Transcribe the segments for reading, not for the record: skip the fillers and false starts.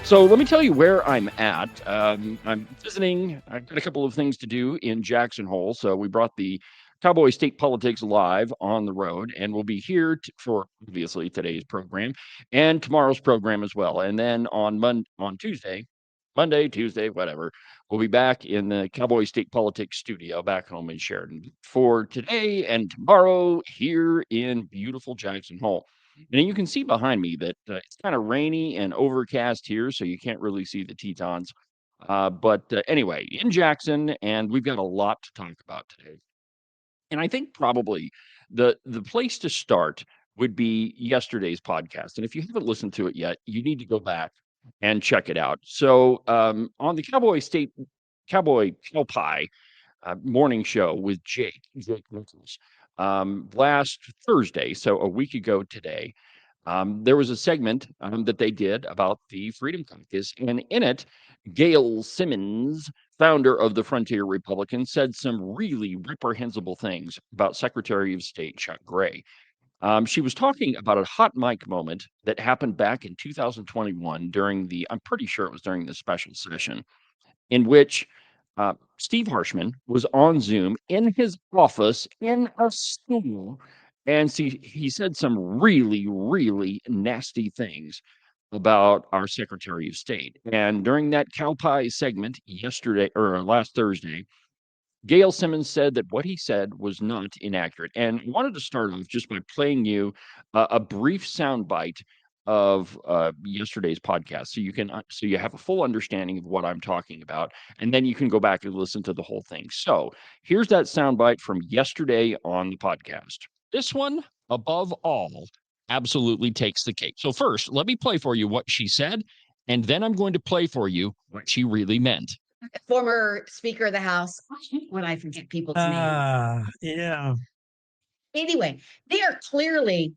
So let me tell you where I'm at. I'm visiting. I've got a couple of things to do in Jackson Hole. So we brought the Cowboy State Politics live on the road, and we'll be here for obviously today's program and tomorrow's program as well. And then on Tuesday, Monday, Tuesday, whatever, we'll be back in the Cowboy State Politics studio back home in Sheridan for today and tomorrow here in beautiful Jackson Hole. And you can see behind me that it's kind of rainy and overcast here, so you can't really see the Tetons. But anyway, in Jackson, and we've got a lot to talk about today. And I think probably the place to start would be yesterday's podcast. And if you haven't listened to it yet, you need to go back and check it out. So on the Cowboy Cow Pie morning show with Jake Nichols, last Thursday, so a week ago today, there was a segment that they did about the Freedom Caucus, and in it, Gail Symons, founder of the Frontier Republicans, said some really reprehensible things about Secretary of State Chuck Gray. She was talking about a hot mic moment that happened back in 2021 I'm pretty sure it was during the special session, in which Steve Harshman was on Zoom in his office in a school, and he said some really, really nasty things about our Secretary of State. And during that cow pie segment yesterday or last Thursday, Gail Symons said that what he said was not inaccurate. And I wanted to start off just by playing you a brief soundbite of yesterday's podcast, so you have a full understanding of what I'm talking about, and then you can go back and listen to the whole thing. So here's that soundbite from yesterday on the podcast. This one, above all, absolutely takes the cake. So first, let me play for you what she said, and then I'm going to play for you what she really meant. Former Speaker of the House, when I forget people's names. Yeah. Anyway, they are clearly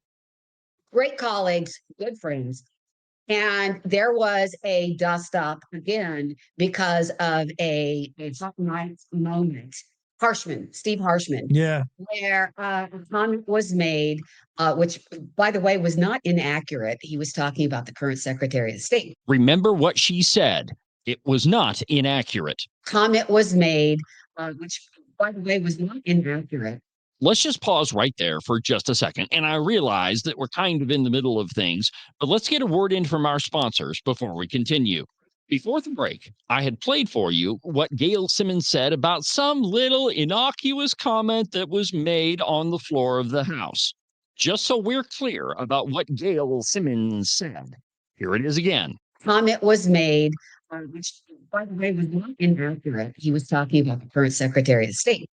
great colleagues, good friends. And there was a dust up again because of a hot night moment. Steve Harshman, Yeah. where a comment was made, which, by the way, was not inaccurate. He was talking about the current Secretary of State. Remember what she said. It was not inaccurate. Comment was made, which, by the way, was not inaccurate. Let's just pause right there for just a second. And I realize that we're kind of in the middle of things, but let's get a word in from our sponsors before we continue. Before the break, I had played for you what Gail Symons said about some little innocuous comment that was made on the floor of the House. Just so we're clear about what Gail Symons said, here it is again. Comment was made, which, by the way, was not inaccurate. He was talking about the current Secretary of State.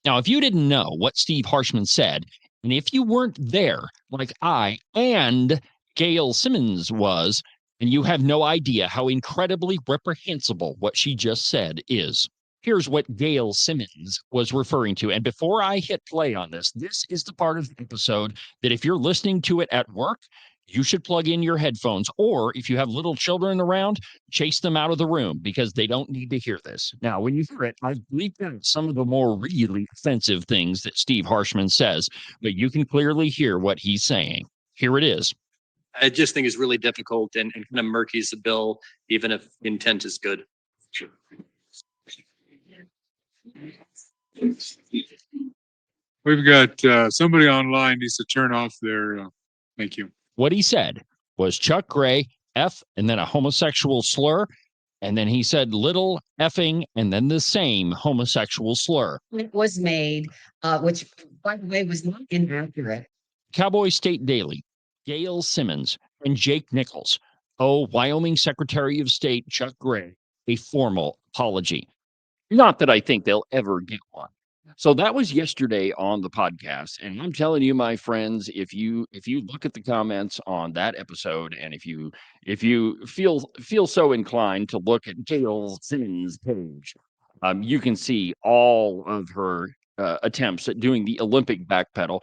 Now, if you didn't know what Steve Harshman said, and if you weren't there, like I and Gail Symons was, and you have no idea how incredibly reprehensible what she just said is. Here's what Gail Symons was referring to. And before I hit play on this is the part of the episode that if you're listening to it at work, you should plug in your headphones, or if you have little children around, chase them out of the room because they don't need to hear this. Now, when you hear it, I've bleeped out some of the more really offensive things that Steve Harshman says, but you can clearly hear what he's saying. Here it is. I just think it's really difficult and kind of murkies the bill, even if intent is good. Sure. We've got somebody online needs to turn off their. Thank you. What he said was Chuck Gray, F, and then a homosexual slur. And then he said little effing, and then the same homosexual slur. It was made, which, by the way, was not inaccurate. Cowboy State Daily, Gail Symons, and Jake Nichols owe Wyoming Secretary of State Chuck Gray a formal apology. Not that I think they'll ever get one. So that was yesterday on the podcast, and I'm telling you, my friends, if you look at the comments on that episode, and if you feel so inclined to look at Gail Symons' page, you can see all of her attempts at doing the Olympic backpedal.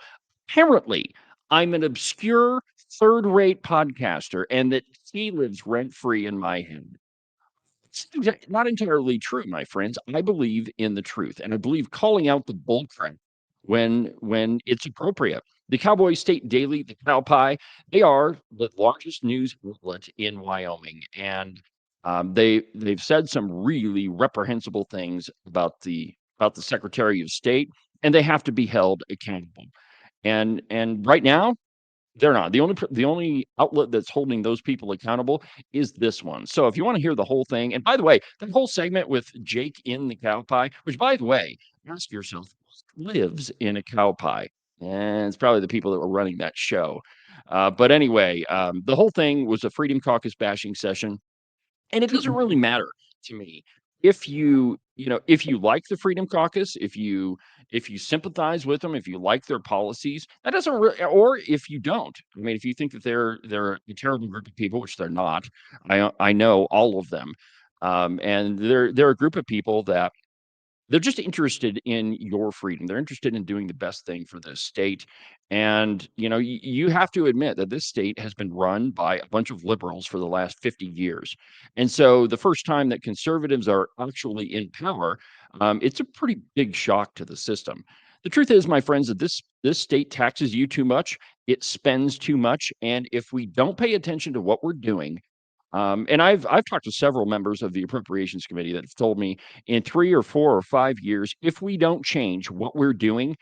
Apparently, I'm an obscure third-rate podcaster, and that she lives rent-free in my head. It's not entirely true, my friends. I believe in the truth, and I believe calling out the bullcrap when it's appropriate. The Cowboy State Daily, the Cow Pie, they are the largest news outlet in Wyoming, and They've said some really reprehensible things about the Secretary of State, and they have to be held accountable. And right now, they're not. The only outlet that's holding those people accountable is this one. So if you want to hear the whole thing, and by the way, that whole segment with Jake in the cow pie, which by the way, ask yourself, who lives in a cow pie? And it's probably the people that were running that show. But anyway, the whole thing was a Freedom Caucus bashing session. And it doesn't really matter to me if if you like the Freedom Caucus, if you sympathize with them, if you like their policies, that doesn't really, or if you don't. I mean, if you think that they're a terrible group of people, which they're not, I know all of them, and they're a group of people that they're just interested in your freedom. They're interested in doing the best thing for this state. And, you have to admit that this state has been run by a bunch of liberals for the last 50 years. And so the first time that conservatives are actually in power, it's a pretty big shock to the system. The truth is, my friends, that this state taxes you too much, it spends too much. And if we don't pay attention to what we're doing, and I've talked to several members of the Appropriations Committee that have told me in 3 or 4 or 5 years, if we don't change what we're doing,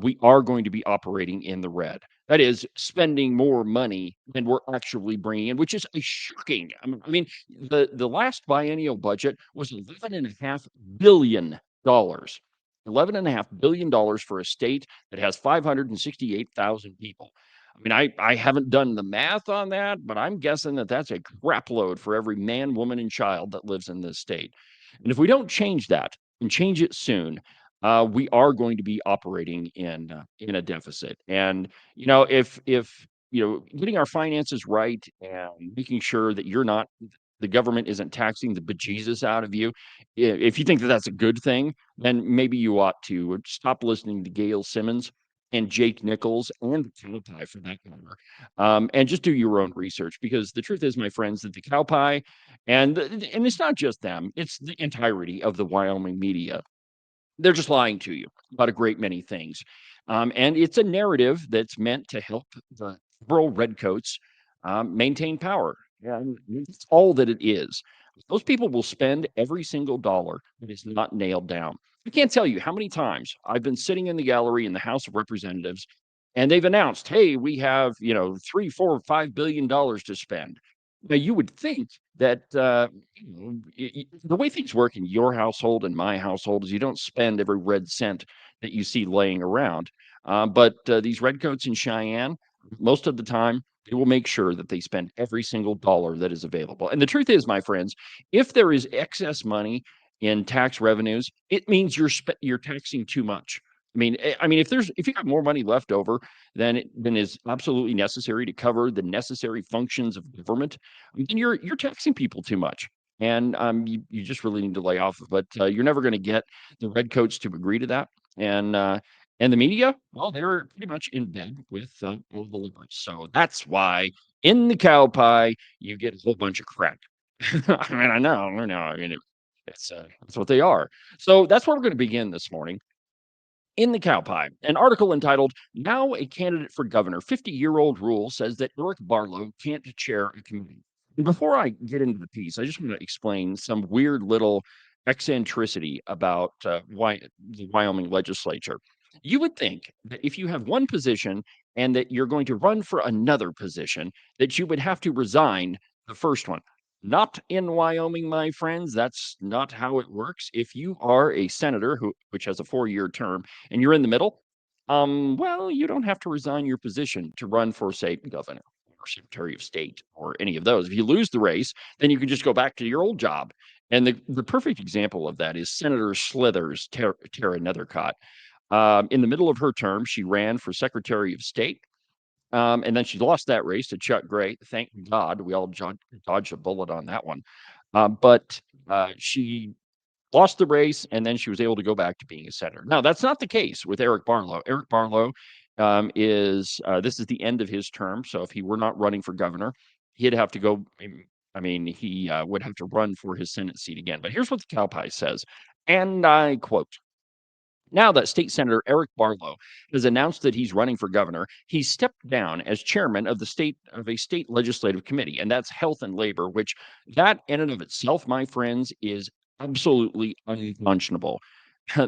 we are going to be operating in the red. That is spending more money than we're actually bringing in, which is a shocking. I mean, the last biennial budget was $11.5 billion. $11.5 billion for a state that has 568,000 people. I mean, I haven't done the math on that, but I'm guessing that that's a crap load for every man, woman, and child that lives in this state. And if we don't change that and change it soon, we are going to be operating in a deficit. And if getting our finances right and making sure that the government isn't taxing the bejesus out of you. If you think that that's a good thing, then maybe you ought to stop listening to Gail Symons and Jake Nichols and the cow pie for that matter, and just do your own research. Because the truth is, my friends, that the cow pie and it's not just them; it's the entirety of the Wyoming media. They're just lying to you about a great many things, and it's a narrative that's meant to help the liberal redcoats maintain power. Yeah, and that's all that it is. Those people will spend every single dollar that is not nailed down. I can't tell you how many times I've been sitting in the gallery in the House of Representatives, and they've announced, "Hey, we have 3, 4, $5 billion to spend." Now you would think that the way things work in your household and my household is you don't spend every red cent that you see laying around. But these redcoats in Cheyenne, most of the time, they will make sure that they spend every single dollar that is available. And the truth is, my friends, if there is excess money in tax revenues, it means you're taxing too much. I mean, if you got more money left over than is absolutely necessary to cover the necessary functions of government, then you're taxing people too much. And you just really need to lay off. But you're never going to get the redcoats to agree to that. And the media, well, they're pretty much in bed with all the liberals. So that's why in the cow pie, you get a whole bunch of crap. I know. I mean, that's what they are. So that's where we're going to begin this morning. In the cow pie, an article entitled "Now a Candidate for Governor, 50-Year-Old Rule Says That Eric Barlow Can't Chair a Committee." And before I get into the piece, I just want to explain some weird little eccentricity about the Wyoming legislature. You would think that if you have one position and that you're going to run for another position, that you would have to resign the first one. Not in Wyoming, my friends. That's not how it works. If you are a senator which has a 4-year term and you're in the middle, well, you don't have to resign your position to run for, say, governor or secretary of state or any of those. If you lose the race, then you can just go back to your old job. And the perfect example of that is Senator Slithers, Tara Nethercott. In the middle of her term, she ran for secretary of state. And then she lost that race to Chuck Gray. Thank God we all dodged a bullet on that one. But she lost the race, and then she was able to go back to being a senator. Now, that's not the case with Eric Barlow. Eric Barlow is this is the end of his term. So if he were not running for governor, he'd have to go. I mean, he would have to run for his Senate seat again. But here's what the cow pie says, and I quote: Now that State Senator Eric Barlow has announced that he's running for governor, he stepped down as chairman of a state legislative committee, and that's Health and Labor, which that in and of itself, my friends, is absolutely unconscionable.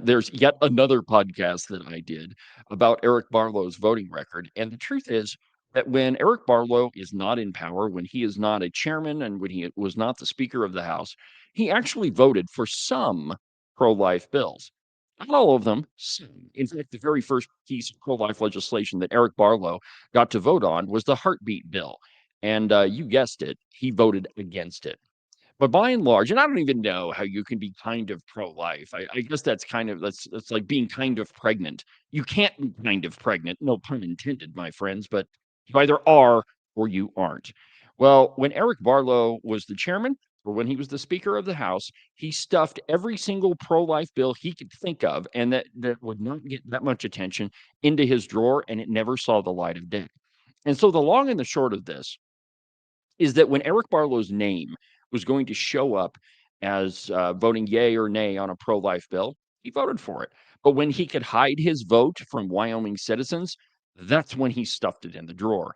There's yet another podcast that I did about Eric Barlow's voting record, and the truth is that when Eric Barlow is not in power, when he is not a chairman, and when he was not the Speaker of the House, he actually voted for some pro-life bills. Not all of them, some. In fact, the very first piece of pro-life legislation that Eric Barlow got to vote on was the heartbeat bill. And you guessed it, he voted against it. But by and large, and I don't even know how you can be kind of pro-life. I guess that's like being kind of pregnant. You can't be kind of pregnant, no pun intended, my friends, but you either are or you aren't. Well, when Eric Barlow was the chairman, or when he was the Speaker of the House, he stuffed every single pro-life bill he could think of, and that would not get that much attention, into his drawer, and it never saw the light of day. And so the long and the short of this is that when Eric Barlow's name was going to show up as voting yay or nay on a pro-life bill, he voted for it. But when he could hide his vote from Wyoming citizens, that's when he stuffed it in the drawer.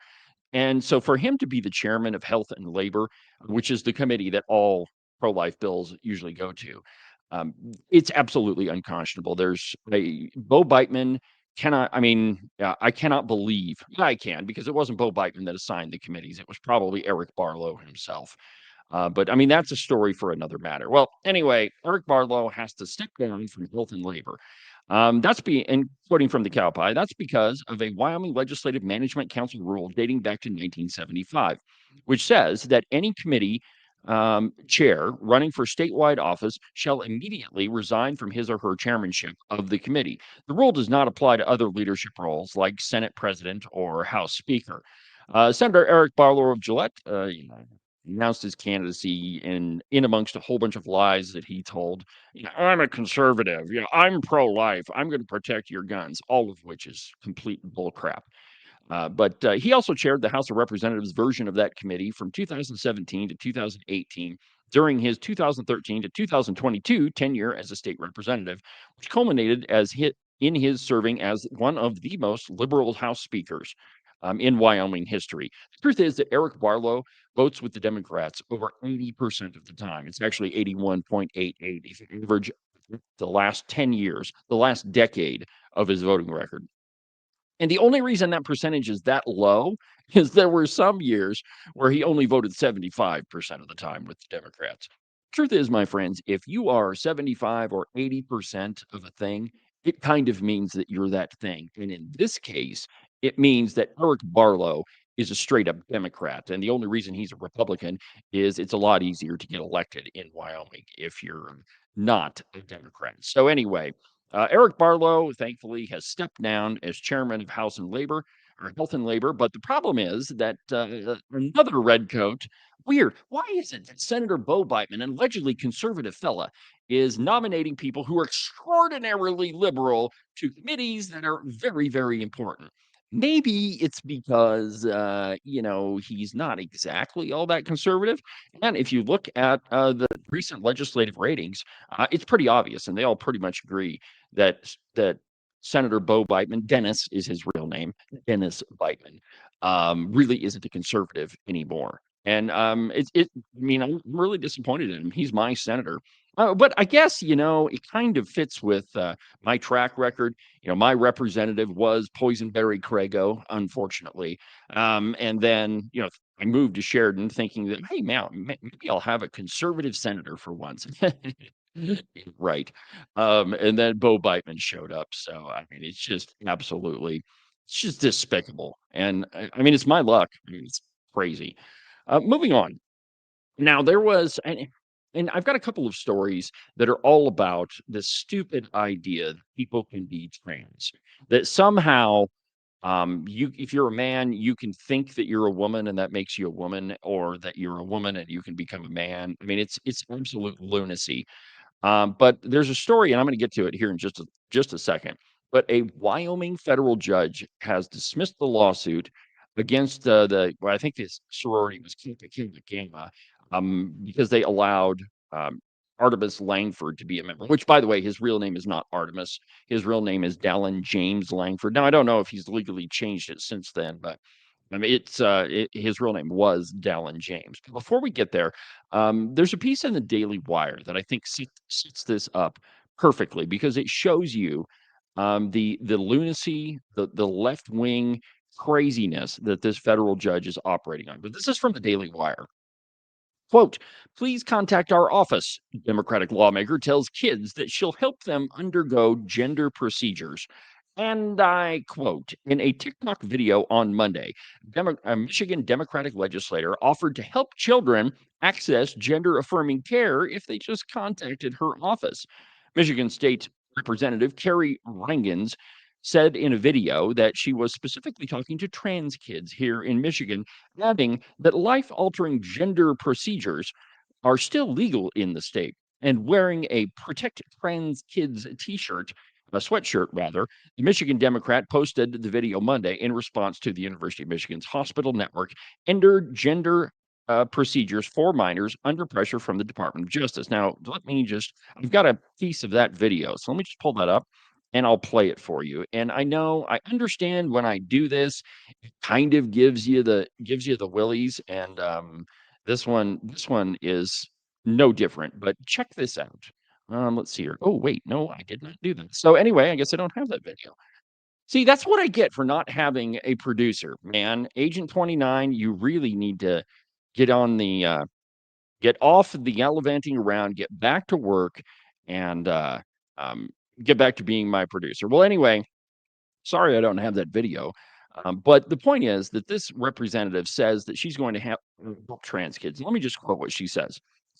And so for him to be the chairman of Health and Labor, which is the committee that all pro-life bills usually go to, um, it's absolutely unconscionable. There's a Bo Beitman cannot, I mean, I cannot believe, I can, because it wasn't Bo Beitman that assigned the committees. It was probably Eric Barlow himself. But I mean, that's a story for another matter. Well, anyway, Eric Barlow has to step down from Health and Labor. And quoting from the Cowboy, that's because of a Wyoming Legislative Management Council rule dating back to 1975, which says that any committee chair running for statewide office shall immediately resign from his or her chairmanship of the committee. The rule does not apply to other leadership roles like Senate President or House Speaker. Senator Eric Barlow of Gillette, announced his candidacy in amongst a whole bunch of lies that he told. I'm a conservative. I'm pro-life. I'm going to protect your guns, all of which is complete bullcrap. But he also chaired the House of Representatives version of that committee from 2017 to 2018 during his 2013 to 2022 tenure as a state representative, which culminated in his serving as one of the most liberal House speakers in Wyoming history. The truth is that Eric Barlow votes with the Democrats over 80% of the time. It's actually 81.88 if you average the last 10 years, the last decade of his voting record. And the only reason that percentage is that low is there were some years where he only voted 75% of the time with the Democrats. Truth is, my friends, if you are 75 or 80% of a thing, it kind of means that you're that thing. And in this case, it means that Eric Barlow is a straight up Democrat. And the only reason he's a Republican is it's a lot easier to get elected in Wyoming if you're not a Democrat. So, anyway, Eric Barlow, thankfully, has stepped down as chairman of House and Labor or Health and Labor. But the problem is that another redcoat, weird. Why is it that Senator Bo Beitman, an allegedly conservative fella, is nominating people who are extraordinarily liberal to committees that are very, very important? Maybe it's because, he's not exactly all that conservative. And if you look at the recent legislative ratings, it's pretty obvious, and they all pretty much agree that Senator Bo Beitman, Dennis is his real name, Dennis Beitman, really isn't a conservative anymore. And I mean, I'm really disappointed in him. He's my senator. But I guess, it kind of fits with my track record. My representative was Poisonberry Craigo, unfortunately. And then, I moved to Sheridan thinking that, hey, man, maybe I'll have a conservative senator for once. Right. And then Bo Beitman showed up. So, I mean, it's just despicable. And I mean, it's my luck. I mean, it's crazy. Moving on. Now, and I've got a couple of stories that are all about the stupid idea that people can be trans, that somehow if you're a man, you can think that you're a woman and that makes you a woman, or that you're a woman and you can become a man. I mean, it's absolute lunacy. But there's a story, and I'm going to get to it here in just a second. But a Wyoming federal judge has dismissed the lawsuit against well, I think this sorority was Kappa Gamma, because they allowed Artemis Langford to be a member, which, by the way, his real name is not Artemis. His real name is Dallin James Langford. Now, I don't know if he's legally changed it since then, but I mean, his real name was Dallin James. But before we get there, there's a piece in the Daily Wire that I think sets this up perfectly because it shows you the lunacy, the left wing craziness that this federal judge is operating on. But this is from the Daily Wire. Quote, please contact our office. Democratic lawmaker tells kids that she'll help them undergo gender procedures. And I quote, in a TikTok video on Monday, a Michigan Democratic legislator offered to help children access gender affirming care if they just contacted her office. Michigan State Representative Carrie Rangens said in a video that she was specifically talking to trans kids here in Michigan, adding that life altering gender procedures are still legal in the state. And wearing a Protect Trans Kids t shirt, a sweatshirt rather, the Michigan Democrat posted the video Monday in response to the University of Michigan's hospital network entered gender procedures for minors under pressure from the Department of Justice. Now, I've got a piece of that video. So let me just pull that up and I'll play it for you. And I understand when I do this, it kind of gives you the willies. And this one is no different, but check this out. Let's see here. Oh, wait, no, I did not do that. So anyway, I guess I don't have that video. See, that's what I get for not having a producer, man. Agent 29, you really need to get on the get off the gallivanting around, get back to work, and um, get back to being my producer. Well, anyway, sorry I don't have that video. But the point is that this representative says that she's going to help trans kids. Let me just quote what she says.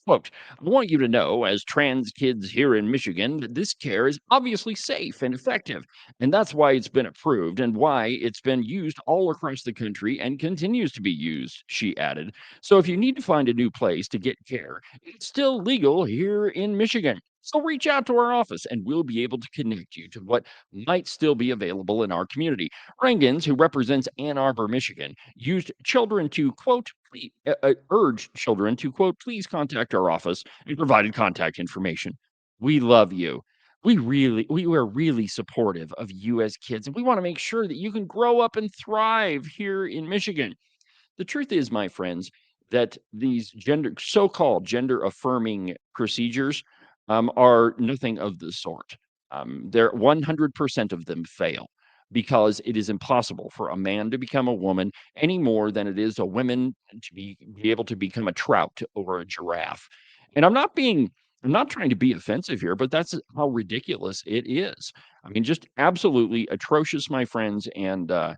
Quote, I want you to know, as trans kids here in Michigan, that this care is obviously safe and effective. And that's why it's been approved and why it's been used all across the country and continues to be used, she added. So if you need to find a new place to get care, it's still legal here in Michigan. So reach out to our office and we'll be able to connect you to what might still be available in our community. Rangens, who represents Ann Arbor, Michigan, urged children to, quote, please contact our office and provided contact information. We love you. We are really supportive of you as kids, and we want to make sure that you can grow up and thrive here in Michigan. The truth is, my friends, that these so-called gender affirming procedures are nothing of the sort. They're 100% of them fail because it is impossible for a man to become a woman any more than it is a woman to be able to become a trout or a giraffe. And I'm not trying to be offensive here, but that's how ridiculous it is. I mean, just absolutely atrocious, my friends. And I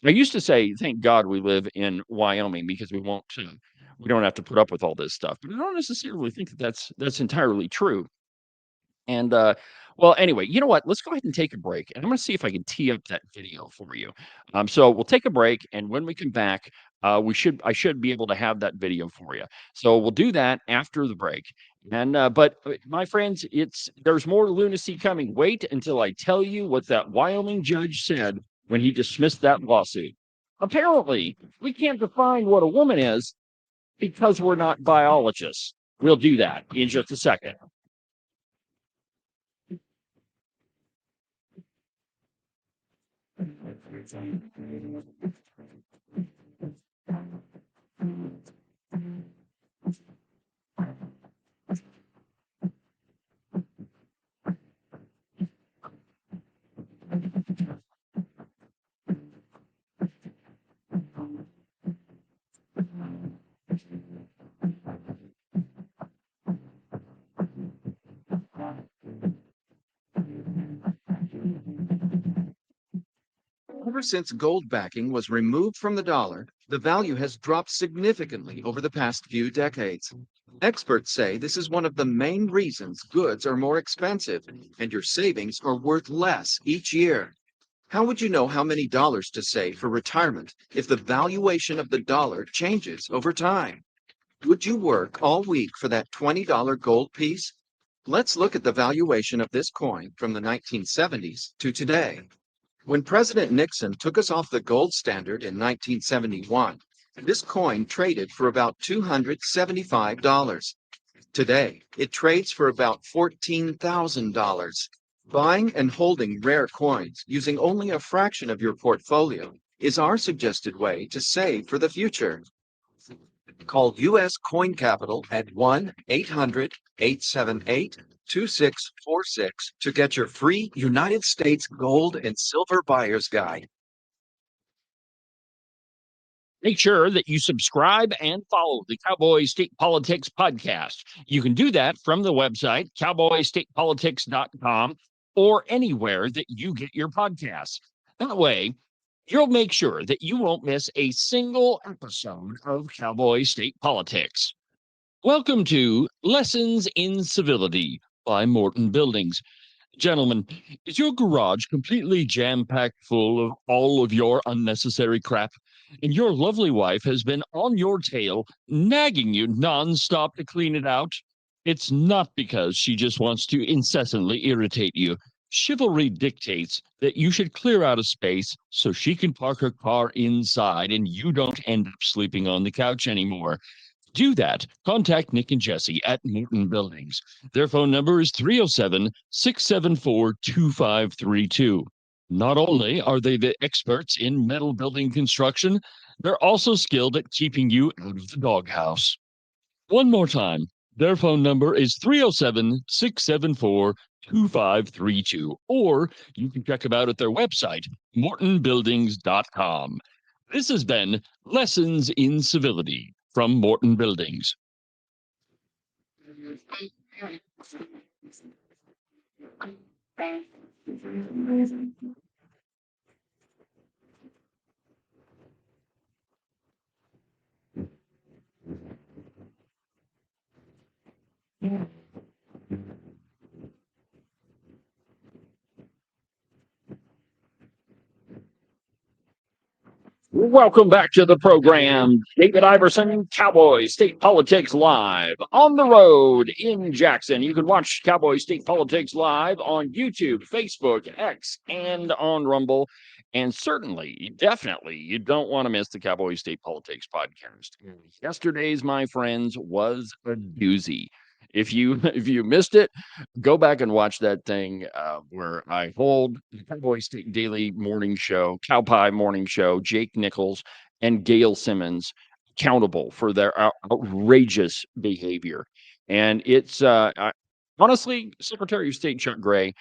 used to say, thank God we live in Wyoming because we don't have to put up with all this stuff. But I don't necessarily think that that's entirely true. And well, anyway, you know what? Let's go ahead and take a break. And I'm going to see if I can tee up that video for you. So we'll take a break, and when we come back, I should be able to have that video for you. So we'll do that after the break. And but my friends, there's more lunacy coming. Wait until I tell you what that Wyoming judge said when he dismissed that lawsuit. Apparently, we can't define what a woman is because we're not biologists. We'll do that in just a second. Ever since gold backing was removed from the dollar, the value has dropped significantly over the past few decades. Experts say this is one of the main reasons goods are more expensive and your savings are worth less each year. How would you know how many dollars to save for retirement if the valuation of the dollar changes over time? Would you work all week for that $20 gold piece? Let's look at the valuation of this coin from the 1970s to today. When President Nixon took us off the gold standard in 1971, this coin traded for about $275. Today, it trades for about $14,000. Buying and holding rare coins using only a fraction of your portfolio is our suggested way to save for the future. Call U.S. Coin Capital at 1-800-878-2646 to get your free United States Gold and Silver Buyer's Guide. Make sure that you subscribe and follow the Cowboy State Politics podcast. You can do that from the website, cowboystatepolitics.com, or anywhere that you get your podcasts. That way, you'll make sure that you won't miss a single episode of Cowboy State Politics. Welcome to Lessons in Civility by Morton Buildings. Gentlemen, is your garage completely jam-packed full of all of your unnecessary crap? And your lovely wife has been on your tail, nagging you nonstop to clean it out? It's not because she just wants to incessantly irritate you. Chivalry dictates that you should clear out a space so she can park her car inside and you don't end up sleeping on the couch anymore. Do that. Contact Nick and Jesse at Morton Buildings. Their phone number is 307-674-2532. Not only are they the experts in metal building construction, they're also skilled at keeping you out of the doghouse. One more time, their phone number is 307-674-2532, or you can check them out at their website, mortonbuildings.com. This has been Lessons in Civility from Morton Buildings. Welcome back to the program. David Iverson, Cowboy State Politics Live on the road in Jackson. You can watch Cowboy State Politics Live on YouTube, Facebook, X, and on Rumble. And certainly, definitely, you don't want to miss the Cowboy State Politics podcast. Yesterday's, my friends, was a doozy. If you missed it, go back and watch that thing where I hold the Cowboy State Daily Morning Show, Cow Pie Morning Show, Jake Nichols and Gail Symons accountable for their outrageous behavior. And it's honestly, Secretary of State Chuck Gray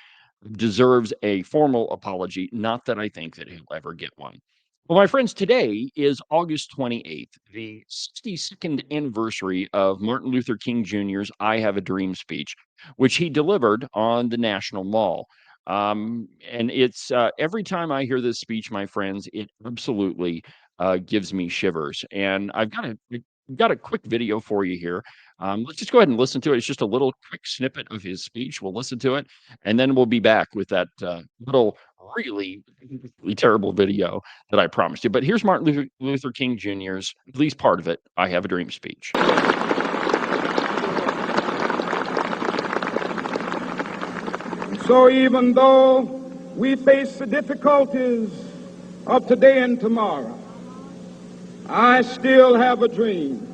deserves a formal apology. Not that I think that he'll ever get one. Well, my friends, today is August 28th, the 62nd anniversary of Martin Luther King Jr.'s I Have a Dream speech, which he delivered on the National Mall. And it's every time I hear this speech, my friends, it absolutely gives me shivers. And I've got a quick video for you here. Let's just go ahead and listen to it. It's just a little quick snippet of his speech. We'll listen to it, and then we'll be back with that little really terrible video that I promised you. But here's Martin Luther King Jr.'s, at least part of it, I Have a Dream speech. So even though we face the difficulties of today and tomorrow, I still have a dream.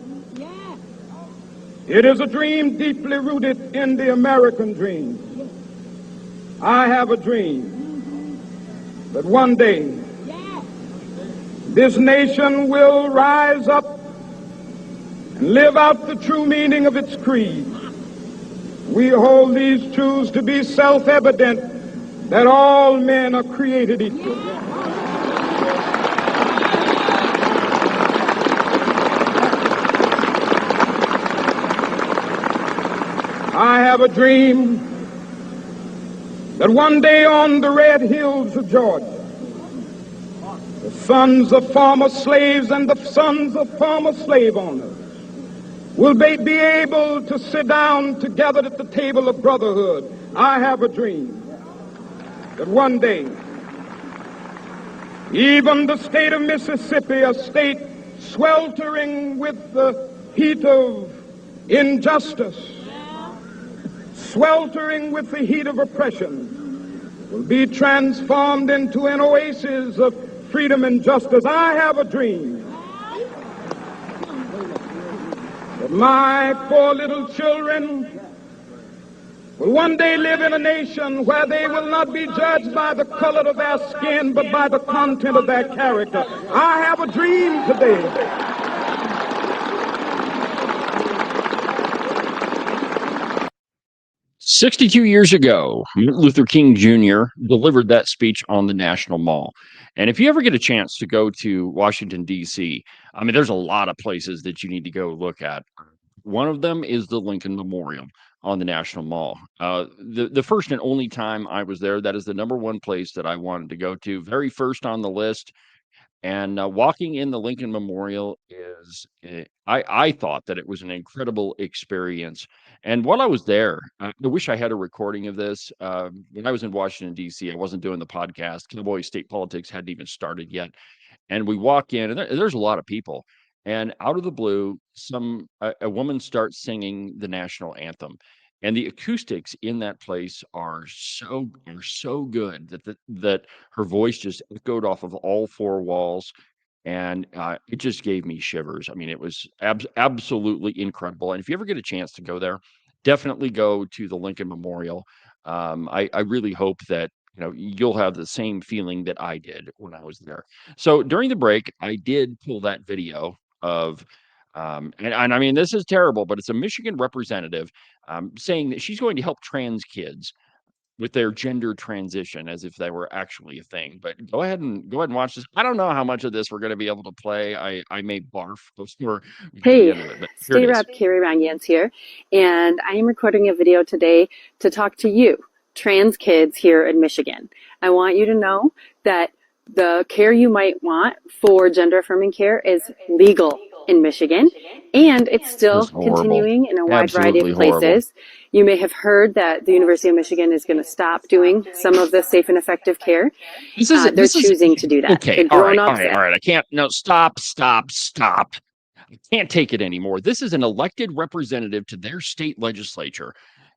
It is a dream deeply rooted in the American dream. I have a dream that one day this nation will rise up and live out the true meaning of its creed. We hold these truths to be self-evident, that all men are created equal. I have a dream that one day on the red hills of Georgia, the sons of former slaves and the sons of former slave owners will be able to sit down together at the table of brotherhood. I have a dream that one day, even the state of Mississippi, a state sweltering with the heat of injustice, sweltering with the heat of oppression, will be transformed into an oasis of freedom and justice. I have a dream that My poor little children will one day live in a nation where they will not be judged by the color of their skin, but by the content of their character. I have a dream today. 62 years ago, Martin Luther King Jr. delivered that speech on the National Mall. And if you ever get a chance to go to Washington, D.C., I mean, there's a lot of places that you need to go look at. One of them is the Lincoln Memorial on the National Mall. The first and only time I was there, that is the number one place that I wanted to go to. Very first on the list. And walking in the Lincoln Memorial is, I thought that it was an incredible experience. And while I was there, I wish I had a recording of this. When I was in Washington, D.C., I wasn't doing the podcast. Cowboy state politics hadn't even started yet. And we walk in, and there's a lot of people. And out of the blue, a woman starts singing the national anthem. And the acoustics in that place are so good that her voice just echoed off of all four walls, and it just gave me shivers. I mean, it was absolutely incredible. And if you ever get a chance to go there, definitely go to the Lincoln Memorial. I really hope that you'll have the same feeling that I did when I was there. So during the break, I did pull that video of. And I mean, this is terrible, but it's a Michigan representative saying that she's going to help trans kids with their gender transition as if they were actually a thing. But go ahead and watch this. I don't know how much of this we're going to be able to play. I may barf before we get to the Hey, end of it, but here State it is. Rep Carrie Rangans here, and I am recording a video today to talk to you, trans kids here in Michigan. I want you to know that the care you might want for gender affirming care is legal in Michigan, and it's still That's horrible. continuing in a wide variety Absolutely of horrible. places. You may have heard that the University of Michigan is going to stop doing some of the safe and effective care. They're choosing to do that. Okay, The all right. grown-ups I can't. No, stop. I can't take it anymore. This is an elected representative to their state legislature,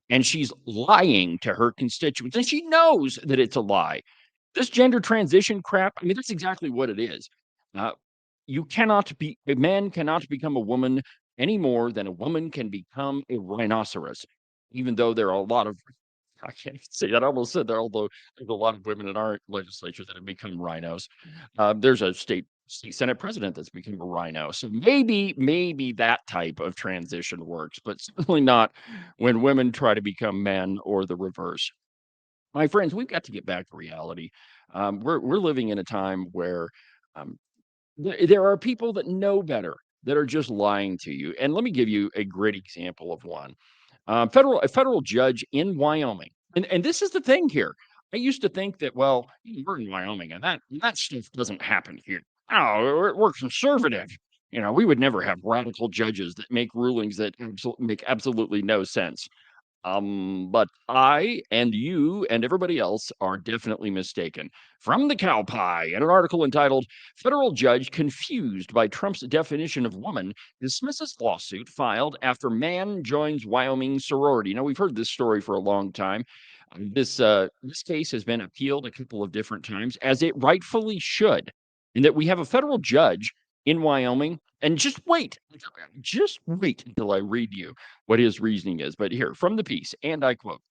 and she's lying to her constituents, and she knows that it's a lie. This gender transition crap, I mean, that's exactly what it is. Uh, a man cannot become a woman any more than a woman can become a rhinoceros, even though there are a lot of, I can't even say that. I almost said that, although there's a lot of women in our legislature that have become rhinos. There's a state Senate president that's become a rhino. So maybe that type of transition works, but certainly not when women try to become men or the reverse. My friends, we've got to get back to reality. We're living in a time where um, there are people that know better that are just lying to you. And let me give you a great example of one. A federal judge in Wyoming, and this is the thing here. I used to think that, well, we're in Wyoming, and that stuff doesn't happen here. Oh, we're conservative. We would never have radical judges that make rulings that make absolutely no sense. But I and you and everybody else are definitely mistaken. From the cow pie, in an article entitled Federal Judge Confused by Trump's Definition of Woman Dismisses Lawsuit Filed After Man Joins Wyoming Sorority. Now, we've heard this story for a long time. This case has been appealed a couple of different times, as it rightfully should, in that we have a federal judge in Wyoming. And just wait until I read you what his reasoning is. But here, from the piece, and I quote,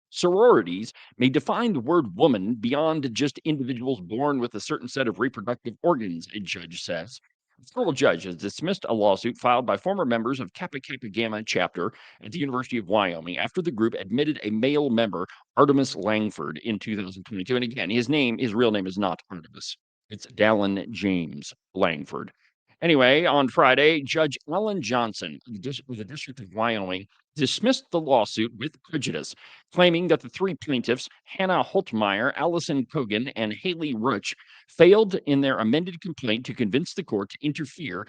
sororities may define the word woman beyond just individuals born with a certain set of reproductive organs, a judge says. A federal judge has dismissed a lawsuit filed by former members of Kappa Kappa Gamma chapter at the University of Wyoming after the group admitted a male member, Artemis Langford, in 2022. And again, his real name is not Artemis. It's Dallin James Langford. Anyway, on Friday, Judge Alan Johnson of the District of Wyoming dismissed the lawsuit with prejudice, claiming that the three plaintiffs, Hannah Holtmeyer, Allison Kogan, and Haley Rutsch, failed in their amended complaint to convince the court to interfere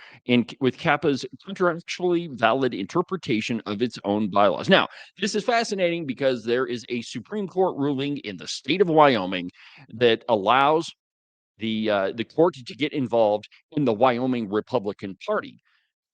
with Kappa's contractually valid interpretation of its own bylaws. Now, this is fascinating because there is a Supreme Court ruling in the state of Wyoming that allows the court to get involved in the Wyoming Republican Party,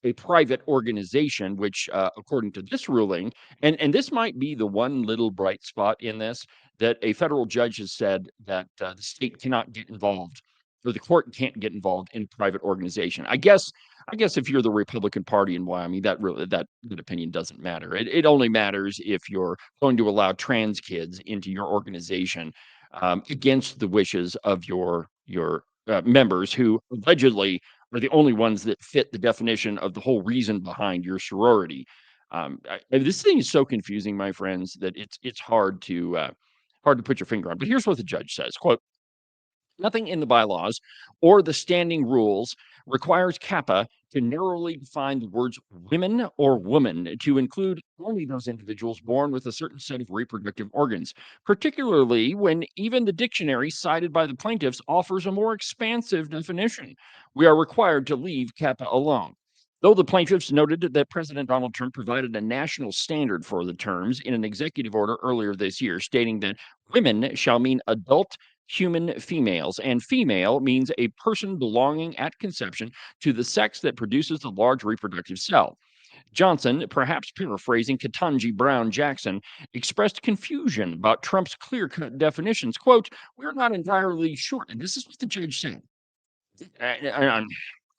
a private organization, which, according to this ruling, and this might be the one little bright spot in this, that a federal judge has said that the state cannot get involved, or the court can't get involved in private organization. I guess I guess if you're the Republican Party in Wyoming, that opinion doesn't matter. It only matters if you're going to allow trans kids into your organization against the wishes of your members who allegedly are the only ones that fit the definition of the whole reason behind your sorority. This thing is so confusing, my friends, that it's hard to put your finger on. But here's what the judge says: "Quote, nothing in the bylaws or the standing rules requires Kappa to narrowly define the words women or woman to include only those individuals born with a certain set of reproductive organs, particularly when even the dictionary cited by the plaintiffs offers a more expansive definition. We are required to leave Kappa alone." Though the plaintiffs noted that President Donald Trump provided a national standard for the terms in an executive order earlier this year, stating that women shall mean adult human females, and female means a person belonging at conception to the sex that produces the large reproductive cell. Johnson, perhaps paraphrasing Ketanji Brown Jackson, expressed confusion about Trump's clear-cut definitions. Quote, "We're not entirely sure," and this is what the judge said.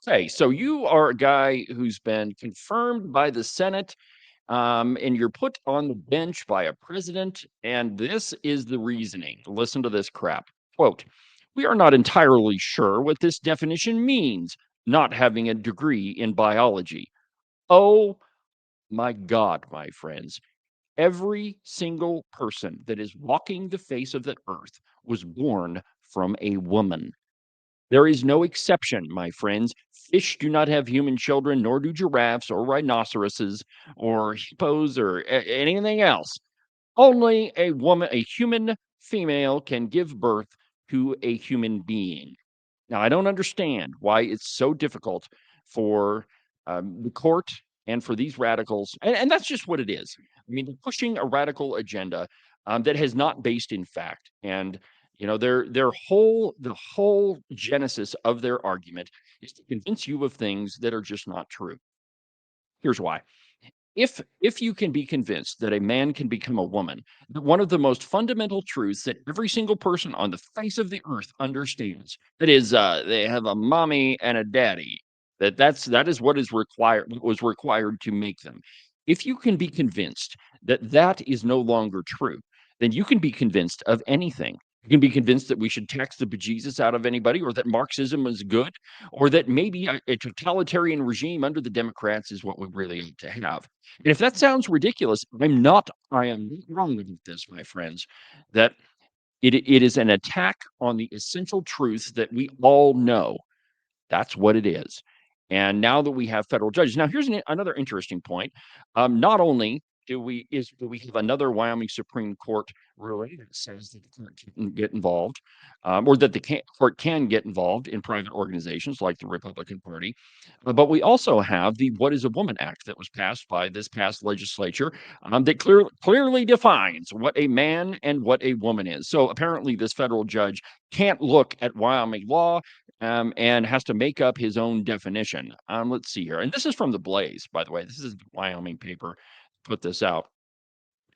Okay, so you are a guy who's been confirmed by the Senate, and you're put on the bench by a president, and this is the reasoning. Listen to this crap. Quote, "We are not entirely sure what this definition means, not having a degree in biology." Oh my God, my friends. Every single person that is walking the face of the earth was born from a woman. There is no exception, my friends. Fish do not have human children, nor do giraffes or rhinoceroses or hippos or anything else. Only a woman, a human female, can give birth to a human being. Now, I don't understand why it's so difficult for the court and for these radicals, and that's just what it is. I mean, they're pushing a radical agenda that has not based in fact, and the whole genesis of their argument is to convince you of things that are just not true. Here's why. If you can be convinced that a man can become a woman, that one of the most fundamental truths that every single person on the face of the earth understands, that is, they have a mommy and a daddy, that is what was required to make them. If you can be convinced that that is no longer true, then you can be convinced of anything. You can be convinced that we should tax the bejesus out of anybody, or that Marxism is good, or that maybe a totalitarian regime under the Democrats is what we really need to have. And if that sounds ridiculous, I am not wrong with this, my friends, that it is an attack on the essential truths that we all know. That's what it is. And now that we have federal judges, now here's another interesting point. Not only do we have another Wyoming Supreme Court ruling that says that the court can get involved, or that the court can get involved in private organizations like the Republican Party, but we also have the "What is a Woman" Act that was passed by this past legislature, that clearly defines what a man and what a woman is. So apparently, this federal judge can't look at Wyoming law and has to make up his own definition. Let's see here. And this is from the Blaze, by the way. This is the Wyoming paper put this out.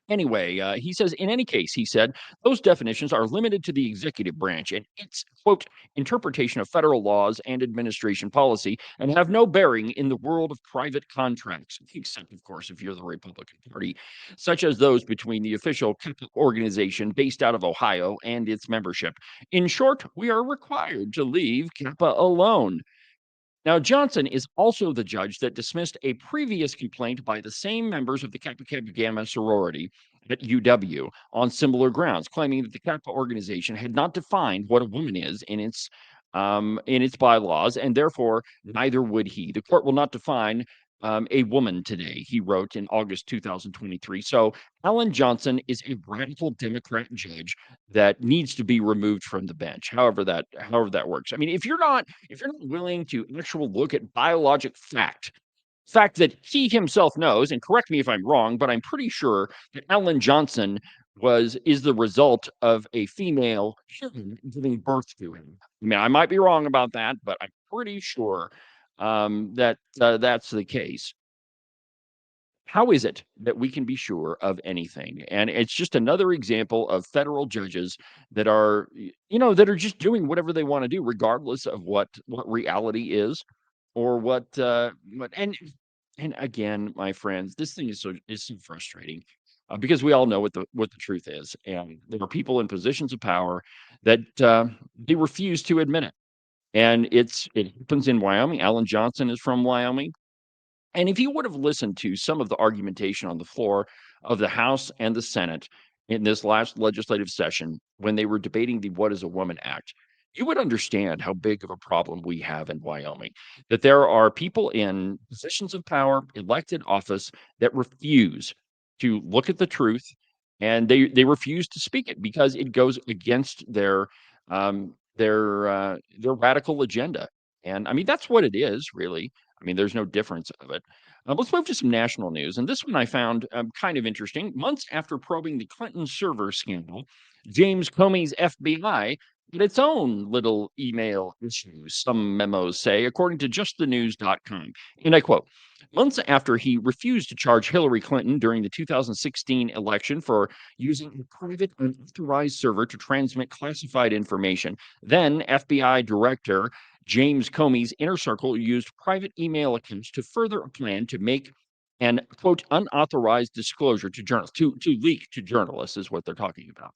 Anyway, he says, in any case, he said, those definitions are limited to the executive branch and its, quote, interpretation of federal laws and administration policy, and have no bearing in the world of private contracts, except, of course, if you're the Republican Party, such as those between the official organization based out of Ohio and its membership. In short, we are required to leave Kappa alone. Now, Johnson is also the judge that dismissed a previous complaint by the same members of the Kappa Kappa Gamma sorority at UW on similar grounds, claiming that the Kappa organization had not defined what a woman is in its bylaws, and therefore neither would he. The court will not define a woman today, he wrote in August 2023. So Alan Johnson is a radical Democrat judge that needs to be removed from the bench. However that works. I mean, if you're not willing to actually look at biologic fact that he himself knows, and correct me if I'm wrong, but I'm pretty sure that Alan Johnson is the result of a female human giving birth to him. I mean, I might be wrong about that, but I'm pretty sure that that's the case. How is it that we can be sure of anything? And it's just another example of federal judges that are, that are just doing whatever they want to do, regardless of what reality is. or what and again, my friends, this thing is so frustrating because we all know what the truth is, and there are people in positions of power that they refuse to admit it. And it happens in Wyoming. Alan Johnson is from Wyoming. And if you would have listened to some of the argumentation on the floor of the House and the Senate in this last legislative session when they were debating the What is a Woman Act, you would understand how big of a problem we have in Wyoming. That there are people in positions of power, elected office, that refuse to look at the truth, and they refuse to speak it because it goes against their radical agenda. And I mean, that's what it is, really. I mean, there's no difference of it. Let's move to some national news. And this one I found kind of interesting. Months after probing the Clinton server scandal, James Comey's FBI had its own little email issues, some memos say, according to justthenews.com. And I quote, months after he refused to charge Hillary Clinton during the 2016 election for using a private unauthorized server to transmit classified information, then FBI Director James Comey's inner circle used private email accounts to further a plan to make an quote unauthorized disclosure to journalists, to leak to journalists is what they're talking about.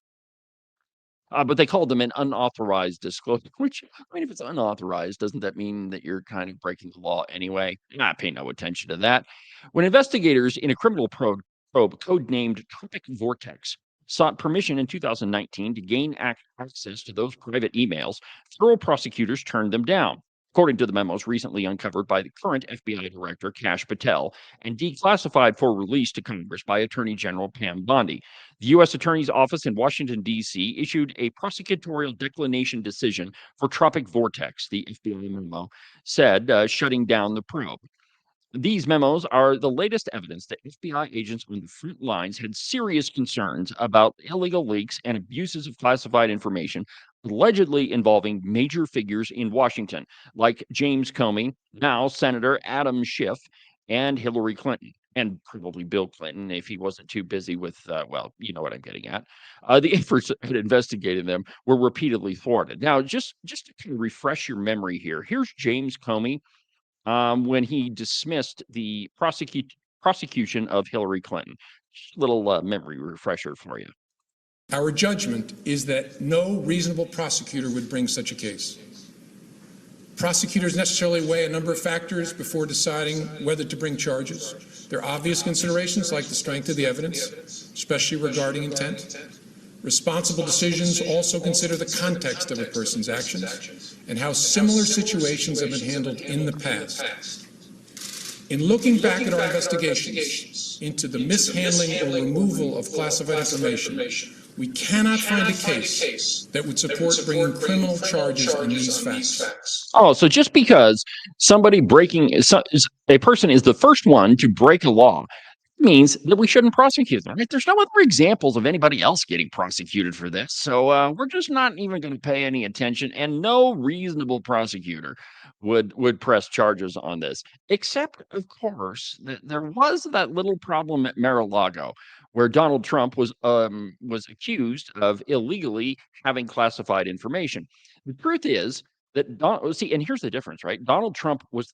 But they called them an unauthorized disclosure, which, I mean, if it's unauthorized, doesn't that mean that you're kind of breaking the law anyway? I pay no attention to that. When investigators in a criminal probe codenamed Tropic Vortex sought permission in 2019 to gain access to those private emails, federal prosecutors turned them down, according to the memos recently uncovered by the current FBI Director, Kash Patel, and declassified for release to Congress by Attorney General Pam Bondi. The U.S. Attorney's Office in Washington, D.C., issued a prosecutorial declination decision for Tropic Vortex, the FBI memo said, shutting down the probe. These memos are the latest evidence that FBI agents on the front lines had serious concerns about illegal leaks and abuses of classified information, allegedly involving major figures in Washington, like James Comey, now Senator Adam Schiff, and Hillary Clinton, and probably Bill Clinton if he wasn't too busy with, well, you know what I'm getting at. The efforts at investigating them were repeatedly thwarted. Now, just to kind of refresh your memory here, here's James Comey when he dismissed the prosecution of Hillary Clinton. Just a little memory refresher for you. Our judgment is that no reasonable prosecutor would bring such a case. Prosecutors necessarily weigh a number of factors before deciding whether to bring charges. There are obvious considerations like the strength of the evidence, especially regarding intent. Responsible decisions also consider the context of a person's actions and how similar situations have been handled in the past. In looking back at our investigations into the mishandling or removal of classified information, we cannot find a case that would support bringing criminal charges on these facts. Oh, so just because a person is the first one to break a law means that we shouldn't prosecute them. Right? There's no other examples of anybody else getting prosecuted for this. So we're just not even going to pay any attention, and no reasonable prosecutor would press charges on this, except, of course, that there was that little problem at Mar-a-Lago where Donald Trump was accused of illegally having classified information. The truth is that and here's the difference, right? Donald Trump was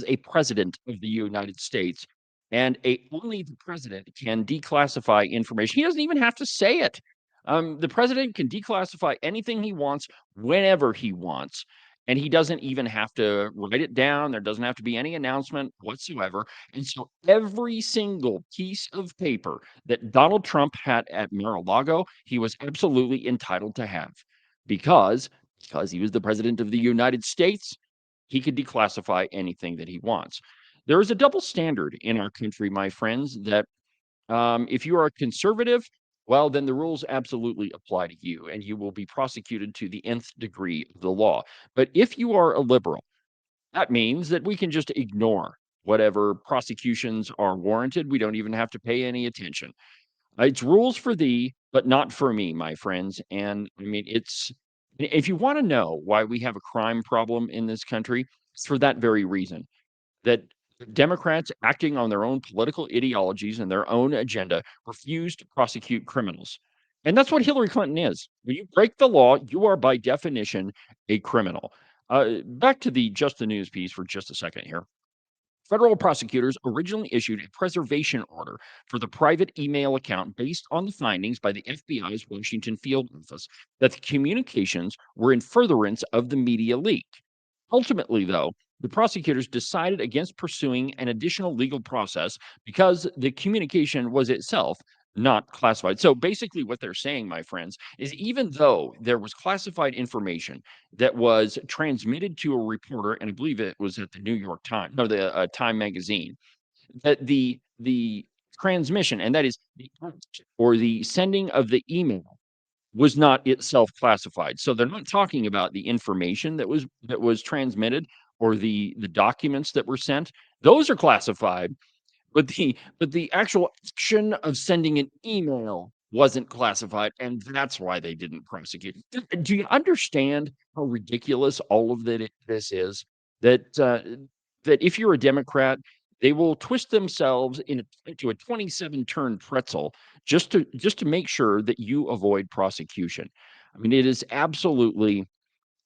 a president of the United States, and only the president can declassify information. He doesn't even have to say it. The president can declassify anything he wants whenever he wants, and he doesn't even have to write it down. There doesn't have to be any announcement whatsoever. And so every single piece of paper that Donald Trump had at Mar-a-Lago, he was absolutely entitled to have because he was the president of the United States. He could declassify anything that he wants. There is a double standard in our country, my friends, that if you are a conservative, well, then the rules absolutely apply to you, and you will be prosecuted to the nth degree of the law. But if you are a liberal, that means that we can just ignore whatever prosecutions are warranted. We don't even have to pay any attention. It's rules for thee, but not for me, my friends. And I mean, if you want to know why we have a crime problem in this country, it's for that very reason, that Democrats, acting on their own political ideologies and their own agenda, refuse to prosecute criminals. And that's what Hillary Clinton is. When you break the law, you are by definition a criminal. Back to the Just the News piece for just a second here. Federal prosecutors originally issued a preservation order for the private email account based on the findings by the FBI's Washington field office that the communications were in furtherance of the media leak. Ultimately, though, the prosecutors decided against pursuing an additional legal process because the communication was itself not classified. So basically, what they're saying, my friends, is even though there was classified information that was transmitted to a reporter, and I believe it was at the New York Times, no, the Time magazine, that the transmission, and that is the act or the sending of the email, was not itself classified. So they're not talking about the information that was transmitted or the documents that were sent. Those are classified, but the actual action of sending an email wasn't classified, and that's why they didn't prosecute. Do you understand how ridiculous all of this is? That that if you're a Democrat, they will twist themselves into a 27-turn pretzel just to make sure that you avoid prosecution. I mean, it is absolutely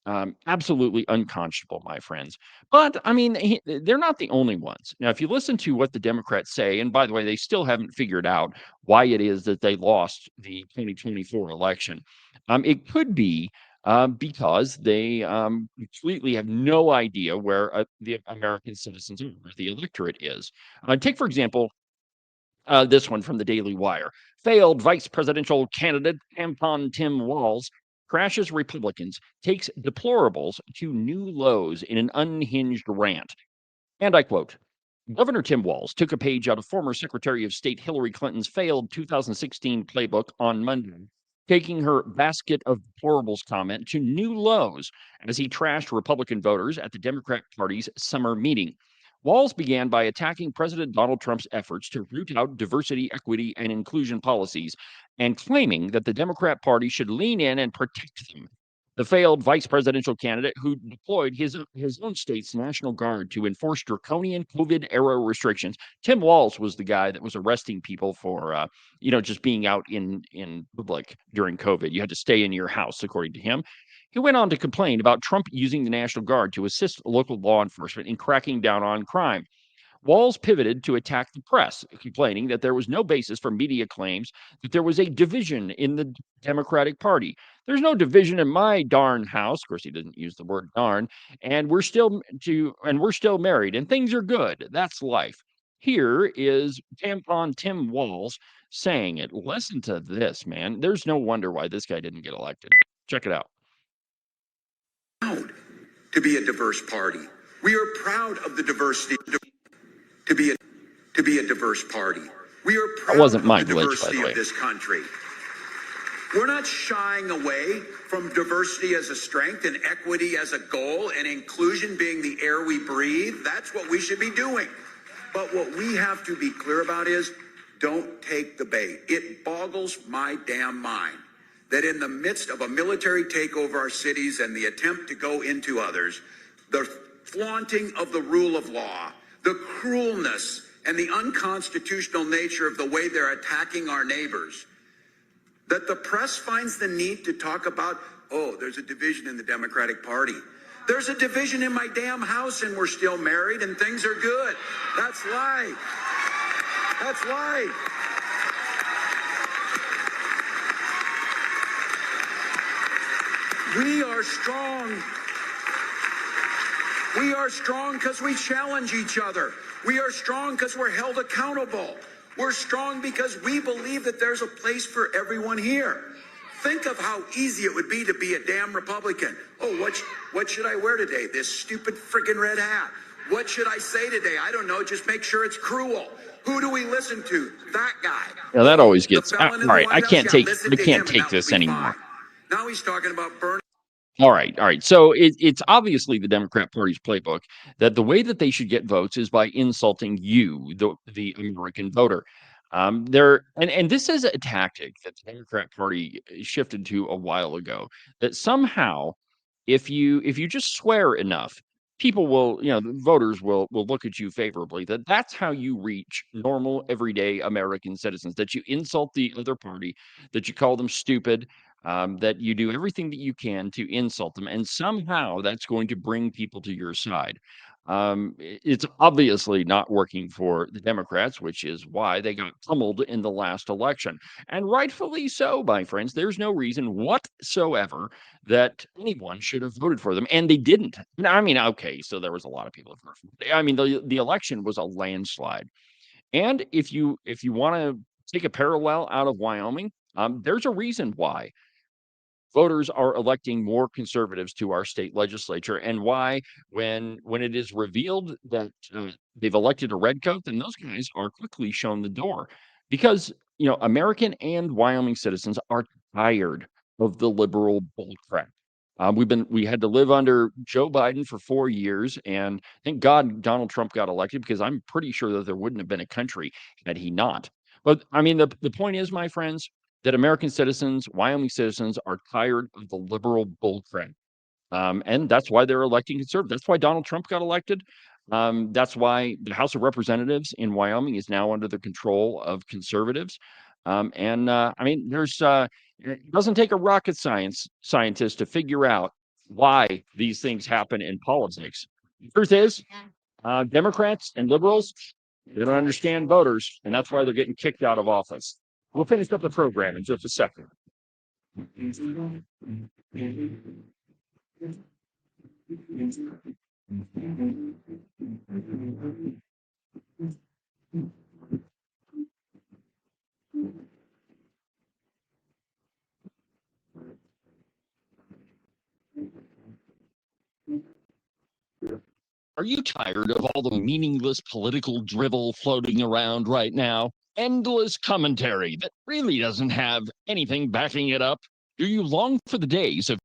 unconscionable, my friends. But I mean, they're not the only ones. Now, if you listen to what the Democrats say, and by the way, they still haven't figured out why it is that they lost the 2024 election. It could be because they completely have no idea where the American citizens are, where the electorate is. Take, for example, this one from the Daily Wire. Failed vice presidential candidate Tampon Tim Walz crashes Republicans, takes deplorables to new lows in an unhinged rant. And I quote, Governor Tim Walz took a page out of former Secretary of State Hillary Clinton's failed 2016 playbook on Monday, taking her basket of deplorables comment to new lows as he trashed Republican voters at the Democrat Party's summer meeting. Walz began by attacking President Donald Trump's efforts to root out diversity, equity, and inclusion policies and claiming that the Democrat Party should lean in and protect them. The failed vice presidential candidate who deployed his own state's National Guard to enforce draconian COVID-era restrictions. Tim Walz was the guy that was arresting people for, just being out in public during COVID. You had to stay in your house, according to him. He went on to complain about Trump using the National Guard to assist local law enforcement in cracking down on crime. Walz pivoted to attack the press, complaining that there was no basis for media claims that there was a division in the Democratic Party. There's no division in my darn house. Of course, he didn't use the word darn. And we're still married, and things are good. That's life. Here is Tampon Tim Walz saying it. Listen to this, man. There's no wonder why this guy didn't get elected. Check it out. Proud to be a diverse party. We are proud of the diversity. To be a diverse party. We are proud wasn't of my the glitch, by diversity the way. of this country. We're not shying away from diversity as a strength and equity as a goal and inclusion being the air we breathe. That's what we should be doing. But what we have to be clear about is don't take the bait. It boggles my damn mind that in the midst of a military takeover our cities and the attempt to go into others, the flaunting of the rule of law, the cruelness and the unconstitutional nature of the way they're attacking our neighbors, that the press finds the need to talk about, oh, there's a division in the Democratic Party. There's a division in my damn house and we're still married and things are good. That's life. That's life. We are strong. We are strong because we challenge each other. We are strong because we're held accountable. We're strong because we believe that there's a place for everyone here. Think of how easy it would be to be a damn Republican. Oh, what should I wear today? This stupid freaking red hat. What should I say today? I don't know. Just make sure it's cruel. Who do we listen to? That guy. Yeah, that always gets The felon in all the right. White I House? can't Yeah, take listen I to him can't and take that this would be anymore. fine. Now he's talking about burning. All right. So it's obviously the Democrat Party's playbook that the way that they should get votes is by insulting you, the American voter. And this is a tactic that the Democrat Party shifted to a while ago. That somehow, if you just swear enough, people will, the voters will look at you favorably. That's how you reach normal, everyday American citizens. That you insult the other party, that you call them stupid, that you do everything that you can to insult them, and somehow that's going to bring people to your side. It's obviously not working for the Democrats, which is why they got pummeled in the last election. And rightfully so, my friends. There's no reason whatsoever that anyone should have voted for them, and they didn't. I mean, okay, so there was a lot of people. I mean, the election was a landslide. And if you want to take a parallel out of Wyoming, there's a reason why voters are electing more conservatives to our state legislature, and why when it is revealed that they've elected a redcoat, then those guys are quickly shown the door, because American and Wyoming citizens are tired of the liberal bullcrap. We had to live under Joe Biden for 4 years, and thank God Donald Trump got elected, because I'm pretty sure that there wouldn't have been a country had he not. But I mean, the point is, my friends, that American citizens, Wyoming citizens, are tired of the liberal bullcrap. And that's why they're electing conservative. That's why Donald Trump got elected. That's why the House of Representatives in Wyoming is now under the control of conservatives. I mean, it doesn't take a rocket scientist to figure out why these things happen in politics. The truth is, Democrats and liberals, they don't understand voters, and that's why they're getting kicked out of office. We'll finish up the program in just a second. Are you tired of all the meaningless political drivel floating around right now? Endless commentary that really doesn't have anything backing it up? Do you long for the days of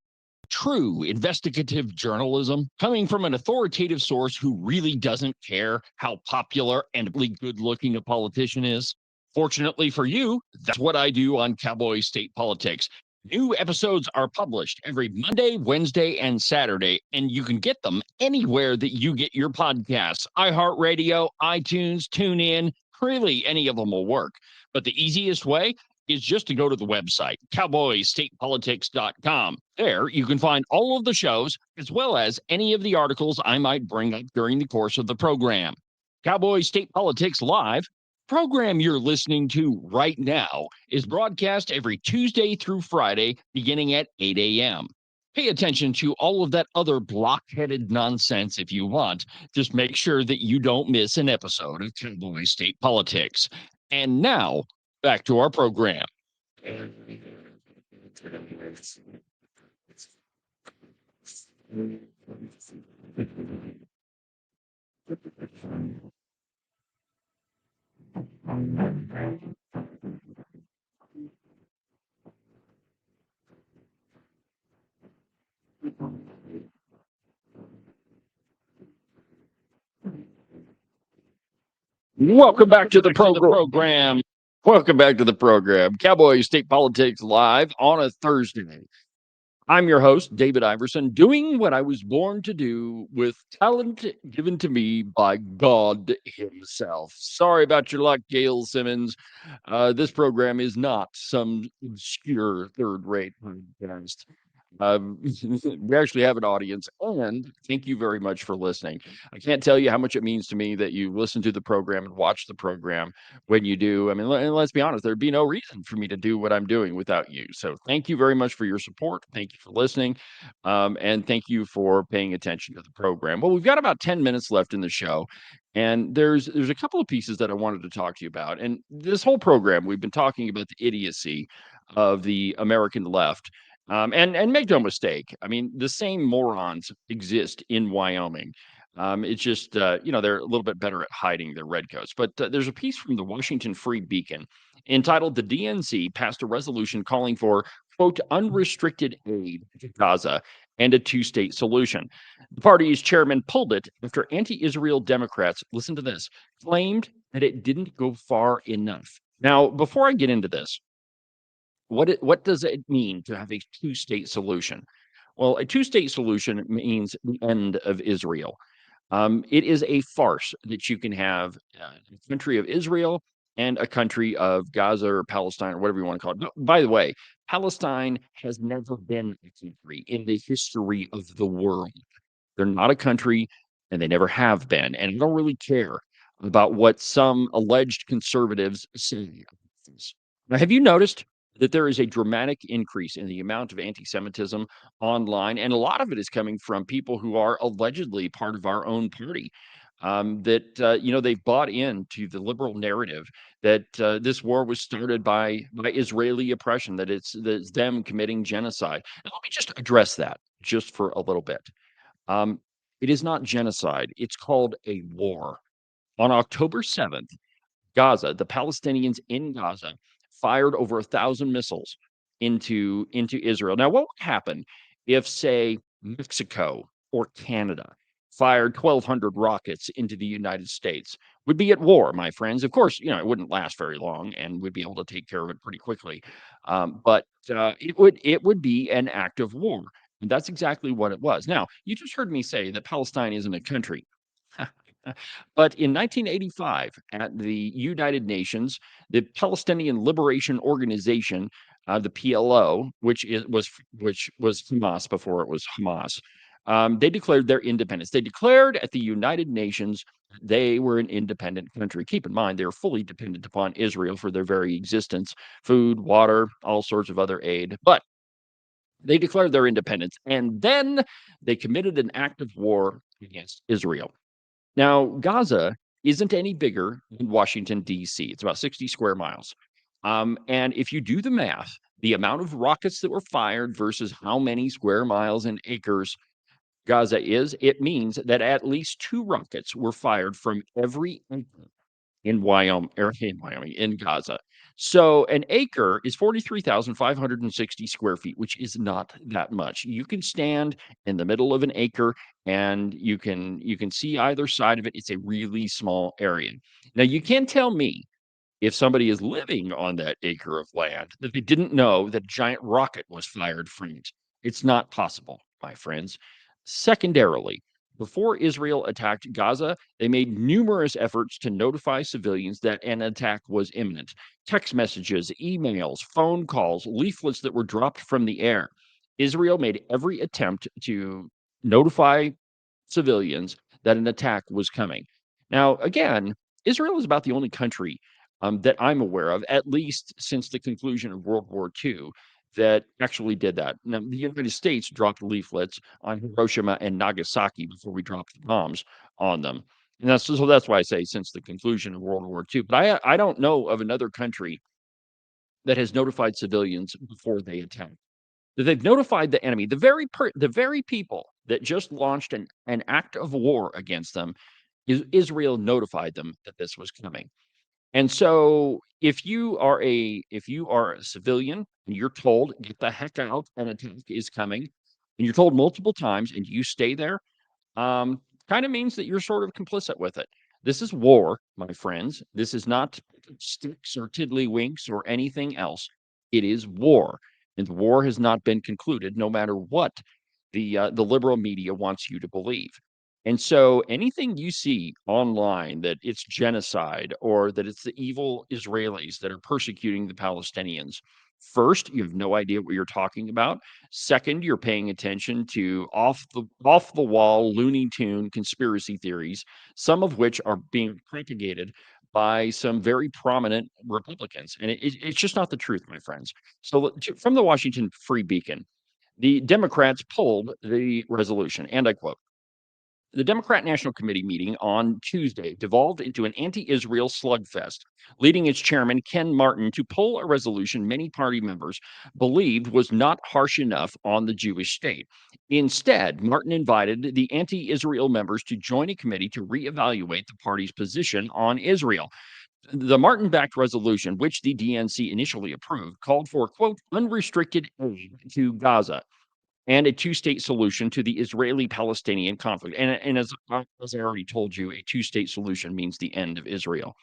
true investigative journalism coming from an authoritative source who really doesn't care how popular and good looking a politician is? Fortunately for you, that's what I do on Cowboy State Politics. New episodes are published every Monday, Wednesday, and Saturday, and you can get them anywhere that you get your podcasts. iHeartRadio, iTunes, TuneIn, really any of them will work. But the easiest way is just to go to the website, cowboystatepolitics.com. There you can find all of the shows, as well as any of the articles I might bring up during the course of the program. Cowboy State Politics Live, program you're listening to right now, is broadcast every Tuesday through Friday, beginning at 8 a.m. Pay attention to all of that other block-headed nonsense if you want. Just make sure that you don't miss an episode of Cowboy State Politics. And now, back to our program. Welcome back to the program. Welcome back to the program. Cowboy State Politics Live on a Thursday. I'm your host, David Iverson, doing what I was born to do with talent given to me by God himself. Sorry about your luck, Gail Symons. This program is not some obscure third-rate podcast. We actually have an audience, and thank you very much for listening. I can't tell you how much it means to me that you listen to the program and watch the program when you do. I mean, let's be honest, there'd be no reason for me to do what I'm doing without you. So thank you very much for your support. Thank you for listening. And thank you for paying attention to the program. Well, we've got about 10 minutes left in the show. And there's a couple of pieces that I wanted to talk to you about. And this whole program, we've been talking about the idiocy of the American left. And make no mistake, I mean, the same morons exist in Wyoming. It's just, they're a little bit better at hiding their redcoats. But there's a piece from the Washington Free Beacon entitled "The DNC Passed a Resolution Calling for, quote, unrestricted aid to Gaza and a two-state solution. The party's chairman pulled it after anti-Israel Democrats, listen to this, claimed that it didn't go far enough." Now, before I get into this, what does it mean to have a two-state solution? Well, a two-state solution means the end of Israel. It is a farce that you can have a country of Israel and a country of Gaza or Palestine or whatever you want to call it. By the way, Palestine has never been a country in the history of the world. They're not a country, and they never have been. And I don't really care about what some alleged conservatives say about this. Now, have you noticed that there is a dramatic increase in the amount of anti-Semitism online? And a lot of it is coming from people who are allegedly part of our own party. They've bought into the liberal narrative that this war was started by Israeli oppression, that it's them committing genocide. And let me just address that just for a little bit. Um, it is not genocide. It's called a war. On October 7th, Gaza, the Palestinians in Gaza fired over 1,000 missiles into Israel. Now, what would happen if, say, Mexico or Canada fired 1,200 rockets into the United States? We'd be at war, my friends. Of course, it wouldn't last very long, and we'd be able to take care of it pretty quickly. But it would be an act of war. And that's exactly what it was. Now, you just heard me say that Palestine isn't a country. But in 1985, at the United Nations, the Palestinian Liberation Organization, the PLO, which was Hamas before it was Hamas, they declared their independence. They declared at the United Nations they were an independent country. Keep in mind, they are fully dependent upon Israel for their very existence, food, water, all sorts of other aid. But they declared their independence, and then they committed an act of war against Israel. Now, Gaza isn't any bigger than Washington, D.C. It's about 60 square miles. And if you do the math, the amount of rockets that were fired versus how many square miles and acres Gaza is, it means that at least 2 rockets were fired from every acre in Gaza. So an acre is 43,560 square feet, which is not that much. You can stand in the middle of an acre and you can see either side of it. It's a really small area. Now you can't tell me if somebody is living on that acre of land that they didn't know that a giant rocket was fired from it. It's not possible, my friends. Secondarily, before Israel attacked Gaza, they made numerous efforts to notify civilians that an attack was imminent. Text messages, emails, phone calls, leaflets that were dropped from the air. Israel made every attempt to notify civilians that an attack was coming. Now, again, Israel is about the only country that I'm aware of, at least since the conclusion of World War II, that actually did that. Now, the United States dropped leaflets on Hiroshima and Nagasaki before we dropped the bombs on them. And that's why I say since the conclusion of World War II. But I don't know of another country that has notified civilians before they attack. That they've notified the enemy, the very people that just launched an act of war against them. Israel notified them that this was coming. And so if you are a civilian and you're told, get the heck out, an attack is coming, and you're told multiple times and you stay there, kind of means that you're sort of complicit with it. This is war, my friends. This is not sticks or tiddlywinks or anything else. It is war, and the war has not been concluded, no matter what the liberal media wants you to believe. And so anything you see online that it's genocide or that it's the evil Israelis that are persecuting the Palestinians, first, you have no idea what you're talking about. Second, you're paying attention to off the wall Looney Tune conspiracy theories, some of which are being propagated by some very prominent Republicans. And it's just not the truth, my friends. So from the Washington Free Beacon, the Democrats pulled the resolution, and I quote, the Democrat National Committee meeting on Tuesday devolved into an anti-Israel slugfest, leading its chairman, Ken Martin, to pull a resolution many party members believed was not harsh enough on the Jewish state. Instead, Martin invited the anti-Israel members to join a committee to reevaluate the party's position on Israel. The Martin-backed resolution, which the DNC initially approved, called for, quote, unrestricted aid to Gaza and a two-state solution to the Israeli-Palestinian conflict. And as I already told you, a two-state solution means the end of Israel.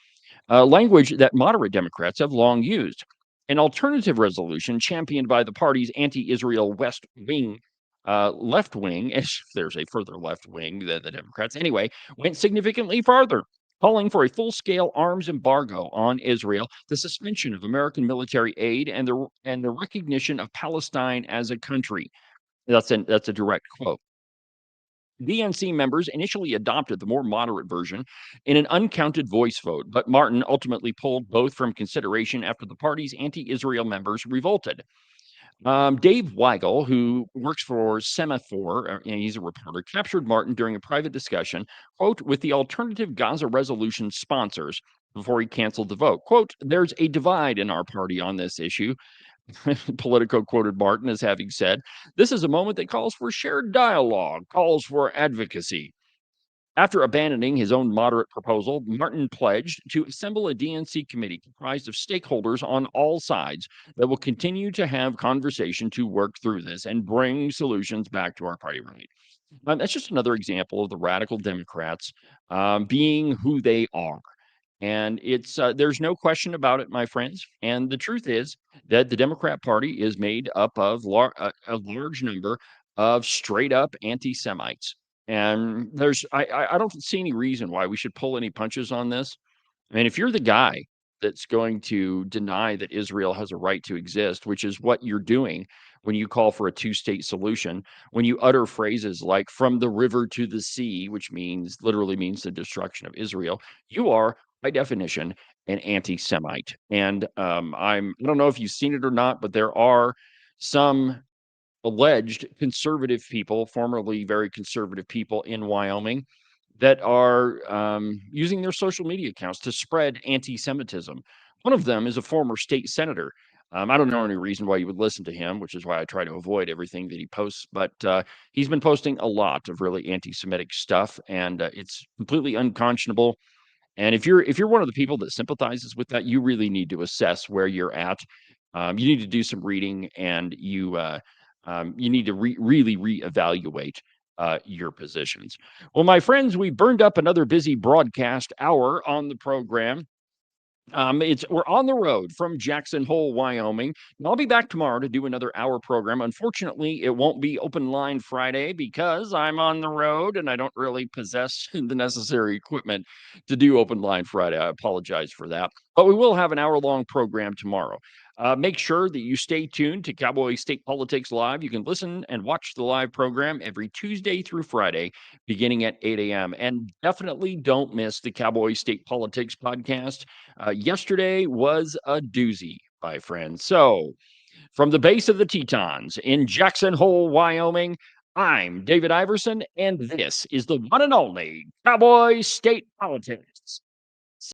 Language that moderate Democrats have long used. An alternative resolution championed by the party's anti-Israel West Wing, left wing, if there's a further left wing than the Democrats, anyway, went significantly farther. calling for a full-scale arms embargo on Israel, the suspension of American military aid, and the recognition of Palestine as a country. That's a direct quote. DNC members initially adopted the more moderate version in an uncounted voice vote, but Martin ultimately pulled both from consideration after the party's anti-Israel members revolted. Dave Weigel, who works for Semaphore, and he's a reporter, captured Martin during a private discussion, quote, with the alternative Gaza resolution sponsors before he canceled the vote. Quote, there's a divide in our party on this issue. Politico quoted Martin as having said, this is a moment that calls for shared dialogue, calls for advocacy. After abandoning his own moderate proposal, Martin pledged to assemble a DNC committee comprised of stakeholders on all sides that will continue to have conversation to work through this and bring solutions back to our party. Right. That's just another example of the radical Democrats being who they are. And it's there's no question about it, my friends. And the truth is that the Democrat Party is made up of a large number of straight up anti-Semites. And I don't see any reason why we should pull any punches on this. I mean, if you're the guy that's going to deny that Israel has a right to exist, which is what you're doing when you call for a two-state solution, when you utter phrases like from the river to the sea, which literally means the destruction of Israel, you are by definition an anti-Semite. And I don't know if you've seen it or not, but there are some alleged conservative people, formerly very conservative people in Wyoming, that are using their social media accounts to spread anti-Semitism. One of them is a former state senator. I don't know any reason why you would listen to him, which is why I try to avoid everything that he posts. But he's been posting a lot of really anti-Semitic stuff, and it's completely unconscionable. And if you're one of the people that sympathizes with that, you really need to assess where you're at. You need to do some reading, and you need to really reevaluate your positions. Well, my friends, we burned up another busy broadcast hour on the program. We're on the road from Jackson Hole, Wyoming. And I'll be back tomorrow to do another hour program. Unfortunately, it won't be open line Friday because I'm on the road and I don't really possess the necessary equipment to do open line Friday. I apologize for that. But we will have an hour-long program tomorrow. Make sure that you stay tuned to Cowboy State Politics Live. You can listen and watch the live program every Tuesday through Friday, beginning at 8 a.m. And definitely don't miss the Cowboy State Politics podcast. Yesterday was a doozy, my friends. So, from the base of the Tetons in Jackson Hole, Wyoming, I'm David Iverson, and this is the one and only Cowboy State Politics.